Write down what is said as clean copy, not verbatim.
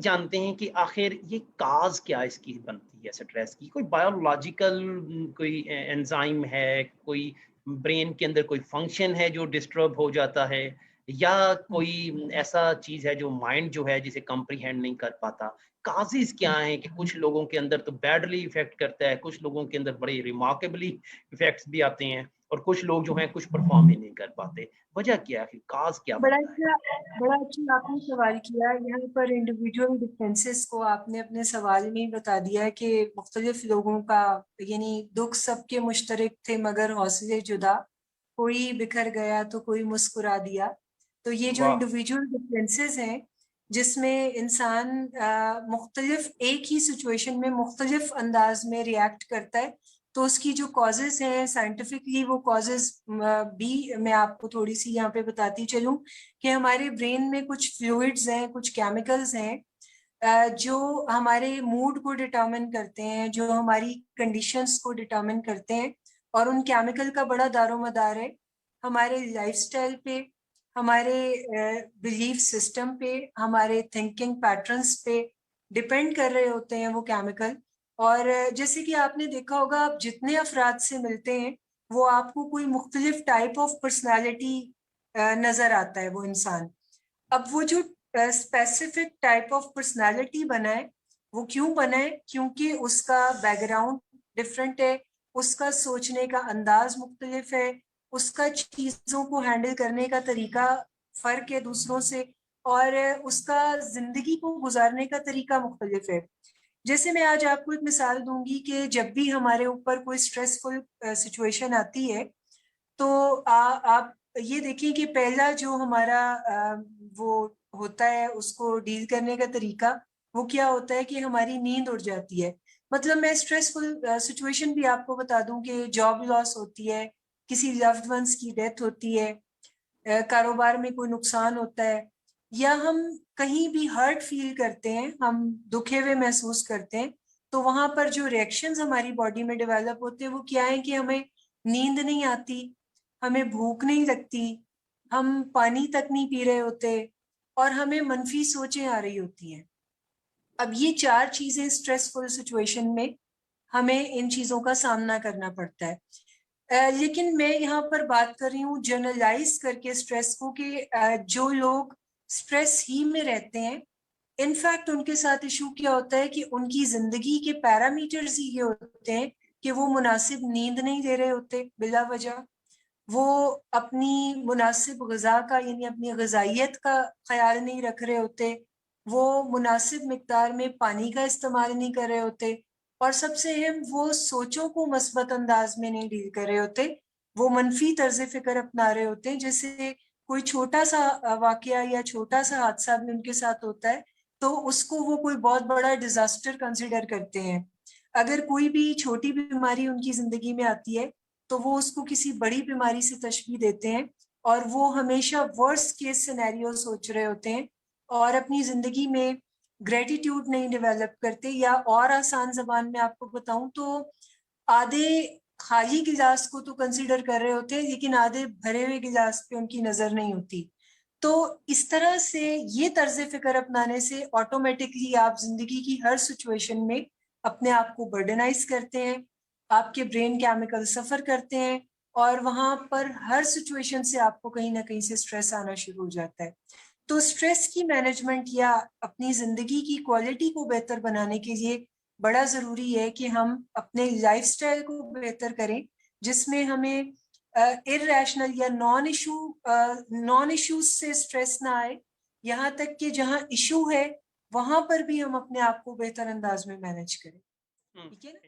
जानते हैं कि आखिर ये काज़ क्या इसकी बनती है स्ट्रेस की? कोई बायोलॉजिकल कोई एंजाइम है, कोई ब्रेन के अंदर कोई फंक्शन है जो डिस्टर्ब हो जाता है या हुँ, कोई ऐसा चीज़ है जो माइंड जो है जिसे कॉम्प्रिहेंड नहीं कर पाता? काज़ेज़ क्या हुँ, हैं कि कुछ लोगों के अंदर तो बैडली इफ़ेक्ट करता है, कुछ लोगों के अंदर बड़े रिमार्केबली इफ़ेक्ट्स भी आते हैं और कुछ लोग जो हैं कुछ परफ़ॉर्म ही नहीं कर पाते। वजह क्या है आखिर काज़ क्या बड़ा बनता है? अच्छा बड़ा अच्छा आपने सवाल किया। यहाँ पर इंडिविजुअल डिफरेंसेस को आपने अपने सवाल में ही बता दिया है कि मुख्तलिफ लोगों का यानी दुःख सबके मुश्तरक थे मगर हौसले जुदा, कोई बिखर गया तो कोई मुस्कुरा दिया। तो ये जो वाह! इंडिविजुअल डिफरेंसेस हैं, जिसमें इंसान मुख्तलिफ एक ही सिचुएशन में मुख्तलिफ अंदाज़ में रिएक्ट करता है, तो उसकी जो कॉज़ेज़ हैं साइंटिफिकली वो कॉज़ेज़ भी मैं आपको थोड़ी-सी यहाँ पे बताती चलूँ कि हमारे ब्रेन में कुछ फ्लूइड्स हैं, कुछ केमिकल्स हैं जो हमारे मूड को डिटरमिन करते हैं, जो हमारी कंडीशंस को डिटरमिन करते हैं और उन केमिकल का बड़ा दारोमदार है हमारे लाइफ़स्टाइल पे, हमारे बिलीफ सिस्टम पे, हमारे थिंकिंग पैटर्न्स पे डिपेंड कर रहे होते हैं वो केमिकल। और जैसे कि आपने देखा होगा आप जितने अफ़राद से मिलते हैं, वो आपको कोई मुख्तलिफ टाइप ऑफ पर्सनैलिटी नज़र आता है वो इंसान। अब वो जो स्पेसिफिक टाइप ऑफ पर्सनैलिटी बना है, वो क्यों बना है? क्योंकि उसका बैकग्राउंड डिफरेंट है, उसका सोचने का अंदाज़ मुख्तलिफ है, उसका चीज़ों को हैंडल करने का तरीका फ़र्क है दूसरों से और उसका ज़िंदगी को गुज़ारने का तरीका मुख्तलिफ है। जैसे मैं आज आपको एक मिसाल दूँगी कि जब भी हमारे ऊपर कोई स्ट्रेसफुल सिचुएशन आती है, तो आप ये देखिए कि पहला जो हमारा वो होता है उसको डील करने का तरीका, वो क्या होता है कि हमारी नींद उड़ जाती है। मतलब मैं स्ट्रेसफुल सिचुएशन भी आपको बता दूँ कि जॉब लॉस होती है, किसी लव्ड वन्स की डेथ होती है, कारोबार में कोई नुकसान होता है या हम कहीं भी हर्ट फ़ील करते हैं, हम दुखे हुए महसूस करते हैं, तो वहाँ पर जो रिएक्शंस हमारी बॉडी में डेवलप होते हैं, वो क्या है कि हमें नींद नहीं आती, हमें भूख नहीं लगती, हम पानी तक नहीं पी रहे होते और हमें मनफ़ी सोचें आ रही होती हैं। अब ये 4 चीज़ें स्ट्रेसफुल सिचुएशन में हमें इन चीज़ों का सामना करना पड़ता है। लेकिन मैं यहाँ पर बात कर रही हूँ जनरलाइज़ करके स्ट्रेस को कि जो लोग स्ट्रेस ही में रहते हैं, इनफैक्ट उनके साथ इश्यू क्या होता है कि उनकी ज़िंदगी के पैरामीटर्स ही ये होते हैं कि वो मुनासिब नींद नहीं ले रहे होते बिला वजह। वो अपनी मुनासिब ग़िज़ा का यानी अपनी ग़िज़ाइयत का ख़्याल नहीं रख रहे होते। वो मुनासिब मिक़दार में पानी का इस्तेमाल नहीं कर रहे होते और सबसे अहम वो सोचों को मस्बत अंदाज़ में नहीं डील कर रहे होते। वो मनफ़ी तर्ज़ फ़िक्र अपना रहे होते हैं। जैसे कोई छोटा-सा वाक़या या छोटा-सा हादसा भी उनके साथ होता है, तो उसको वो कोई बहुत बड़ा डिज़ास्टर कंसिडर करते हैं। अगर कोई भी छोटी बीमारी उनकी ज़िंदगी में आती है, तो वो उसको किसी बड़ी बीमारी से तशबीह देते हैं और वो हमेशा वर्स्ट केस सिनेरियो सोच रहे होते हैं और अपनी ज़िंदगी में ग्रैटिट्यूड नहीं डेवलप करते या और आसान ज़बान में आपको बताऊँ तो आधे खाली गिलास को तो कंसीडर कर रहे होते हैं, लेकिन आधे भरे हुए गिलास पे उनकी नज़र नहीं होती। तो इस तरह से ये तर्ज़ फ़िक्र अपनाने से ऑटोमैटिकली आप ज़िंदगी की हर सिचुएशन में अपने आप को बर्डनाइज़ करते हैं, आपके ब्रेन केमिकल सफ़र करते हैं और वहाँ पर हर सिचुएशन से आपको कहीं न कहीं से स्ट्रेस आना शुरू हो जाता है। तो स्ट्रेस की मैनेजमेंट या अपनी ज़िंदगी की क्वालिटी को बेहतर बनाने के लिए बड़ा ज़रूरी है कि हम अपने लाइफ़स्टाइल को बेहतर करें, जिसमें हमें इर्रेशनल या नॉन इश्यूज़ से स्ट्रेस ना आए। यहाँ तक कि जहाँ इश्यू है, वहाँ पर भी हम अपने आप को बेहतर अंदाज़ में मैनेज करें। हुँ। ठीक है ना?